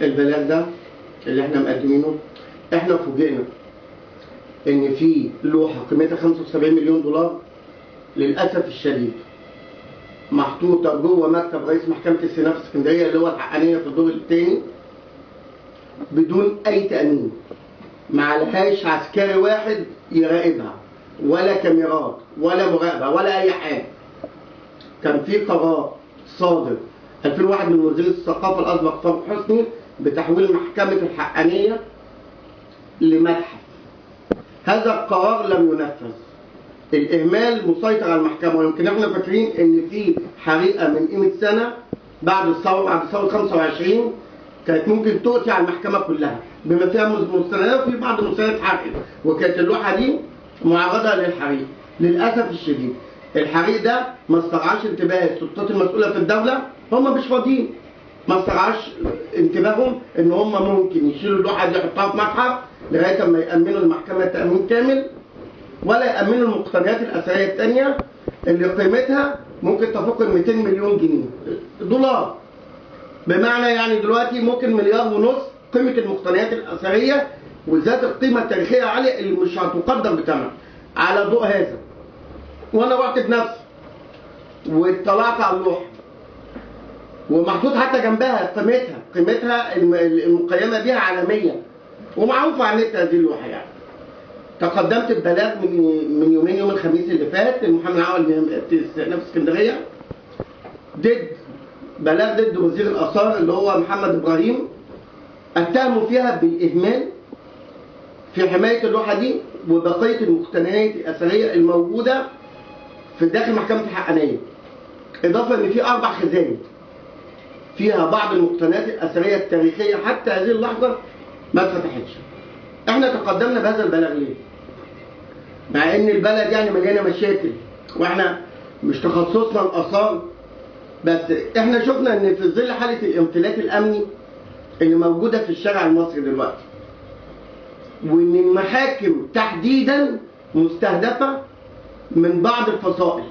البلاغ ده اللي احنا مقدمينه، احنا فوجئنا ان في لوحه قيمتها 75 مليون دولار للاسف الشديد محطوطه جوه مكتب رئيس محكمه السيناء في اسكندريه اللي هو الحقانيه في الدور الثاني بدون اي تامين، ما عليهاش عسكري واحد يراقبها ولا كاميرات ولا مراقبه ولا اي حاجه. كان في قرار صادر 2001 من وزير الثقافه الاسبق فاروق حسني بتحويل محكمه الحقانيه لمتحف. هذا القرار لم ينفذ. الاهمال مسيطر على المحكمه، ويمكن احنا فاكرين ان في حريقه من قيمه سنه بعد الثوره 25 كانت ممكن تؤتي على المحكمه كلها بما فيها مستندات، وفي بعض المستندات حرقت، وكانت اللوحه دي معرضه للحريق. للاسف الشديد الحريق ده ما استرعاش انتباه السلطات المسؤوله في الدوله، هم مش فاضيين، ما استرعاش انتباههم ان هم ممكن يشيلوا اللوحه دي يحطوها في متحف لغايه ما يامنوا المحكمه تامين كامل، ولا يامنوا المقتنيات الاثريه الثانيه اللي قيمتها ممكن تفوق ال 200 مليون جنيه دولار. بمعنى يعني دلوقتي ممكن مليار ونص قيمه المقتنيات الاثريه وذات القيمه التاريخيه العاليه اللي مش هتقدر بثمن. على ضوء هذا وانا رحت بنفسي واطلعت على اللوحه ومحطوط حتى جنبها قيمتها المقيمه بها عالميا ومعروفه على النت هذه اللوحه يعني. تقدمت ببلاغ من يومين، يوم الخميس اللي فات، المحامي العام في اسكندريه بلاغ ضد وزير الاثار اللي هو محمد ابراهيم، اتهموا فيها بالاهمال في حمايه اللوحه دي وبقيه المقتنيات الاثريه الموجوده في داخل محكمه الحقانيه. اضافه ان في 4 خزائن فيها بعض المقتنيات الاثريه التاريخيه حتى هذه اللحظه ما اتفتحتش. احنا تقدمنا بهذا البلاغ ليه؟ مع ان البلد يعني مليانه مشاكل واحنا مش تخصصنا الاثار، بس احنا شفنا ان في ظل حاله الانفلات الامني اللي موجوده في الشارع المصري دلوقتي، وان المحاكم تحديدا مستهدفه من بعض الفصائل،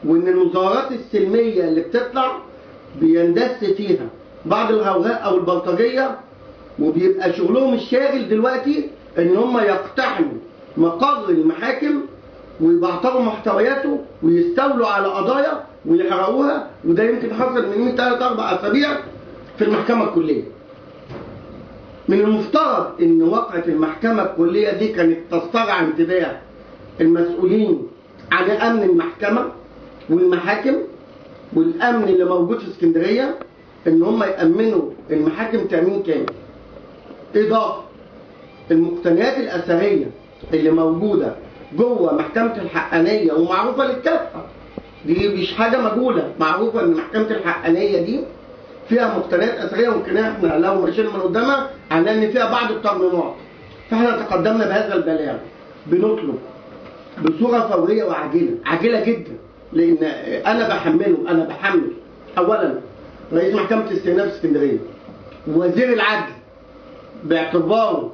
وان المظاهرات السلميه اللي بتطلع بيندس فيها بعض الغوغاء او البلطجيه، وبيبقى شغلهم الشاغل دلوقتي ان هم يقتحموا مقر المحاكم ويبعتروا محتوياته ويستولوا على قضايا ويحرقوها. وده يمكن حصل من 3 4 اسابيع في المحكمه الكليه. من المفترض ان وقعه المحكمه الكليه دي كانت تسترعى انتباه المسؤولين عن امن المحكمه والمحاكم والامن اللي موجود في اسكندريه، ان هم يامنوا المحاكم تامين كامل. اضافه المقتنيات الاثريه اللي موجوده جوه محكمه الحقانيه ومعروفه للكافه، دي مش حاجه مجهوله، معروفه ان محكمه الحقانيه دي فيها مقتنيات اثريه ممكن احنا لو مشينا من قدامها هنلاقي ان فيها بعض الترميمات. فاحنا تقدمنا بهذا البلاغ بنطلب بصوره فوريه وعاجله، عاجله جدا، لان انا بحمل اولا رئيس محكمه الاستئناف في اسكندريه، وزير العدل باعتباره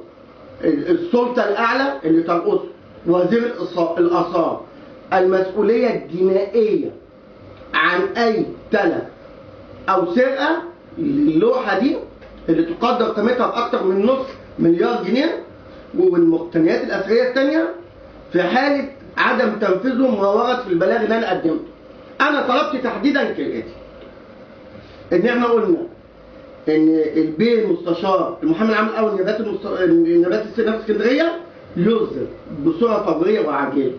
السلطه الاعلى اللي ترقصه، وزير الاثار المسؤوليه الجنائيه عن اي تلف او سرقه للوحه دي اللي تقدر قيمتها باكثر من نص مليار جنيه والمقتنيات الاثريه الثانيه، في حاله عدم تنفيذهم ما ورد في البلاغ اللي انا قدمته. انا طلبت تحديدا كالاتي: ان احنا قلنا ان البيه المستشار المحامي العام الاول نيابات السيناء في اسكندريه يصدر بصوره فوريه وعاجله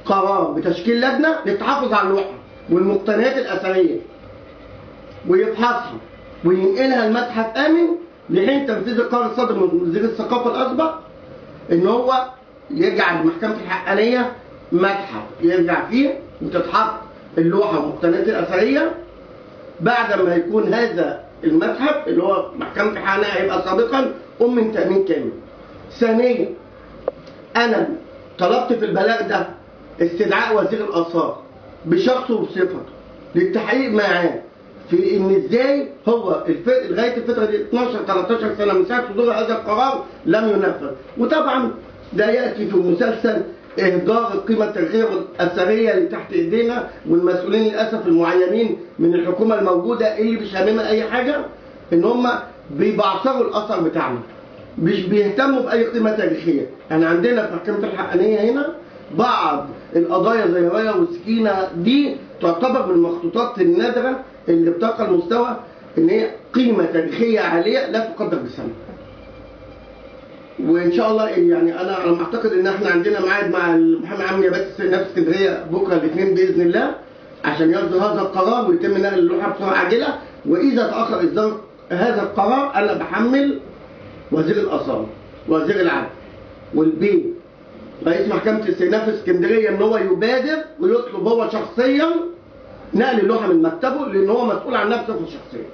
قرار بتشكيل لجنه للتحفظ على اللوحه والمقتنيات الاثريه ويفحصها وينقلها لمتحف امن لحين تنفيذ القرار الصادر من وزير الثقافه الاسبق ان هو يجعل محكمه الحقانيه متحف يرجع فيه وتتحط اللوحه والمقتنيات الاثريه بعد ما يكون هذا المتحف اللي هو محكمه الحقانيه هيبقى سابقا من تامين كامل. ثانيا، انا طلبت في البلاغ ده استدعاء وزير الاثار بشخصه وبصفته للتحقيق معاه في ان ازاي هو لغايه الفتره دي 12 13 سنه من ساعه صدور هذا القرار لم ينفذ. وطبعا ده ياتي في مسلسل اهدار القيمه التاريخيه والاثريه اللي تحت ايدينا، والمسؤولين للاسف المعينين من الحكومه الموجوده اللي مش هاممها اي حاجه ان هم بيبعثروا الاثر بتاعنا، مش بيهتموا باي قيمه تاريخيه. يعني عندنا في محكمه الحقانيه هنا بعض القضايا زي رايه والسكينه دي تعتبر من المخطوطات النادره اللي بترقى المستوى ان هي قيمه تاريخيه عاليه لا تقدر بثمن. وان شاء الله يعني انا على ما اعتقد ان احنا عندنا ميعاد مع المحامي العام نيابه النفس اسكندريه بكره الاثنين باذن الله عشان يصدر هذا القرار ويتم نقل اللوحه بسرعه عاجله. واذا تاخر اصدار هذا القرار انا بحمل وزير الاثار ووزير العدل والبيه رئيس محكمه استئناف اسكندريه ان هو يبادر ويطلب هو شخصيا نقل اللوحه من مكتبه، لان هو مسؤول عن نفسه الشخصيه.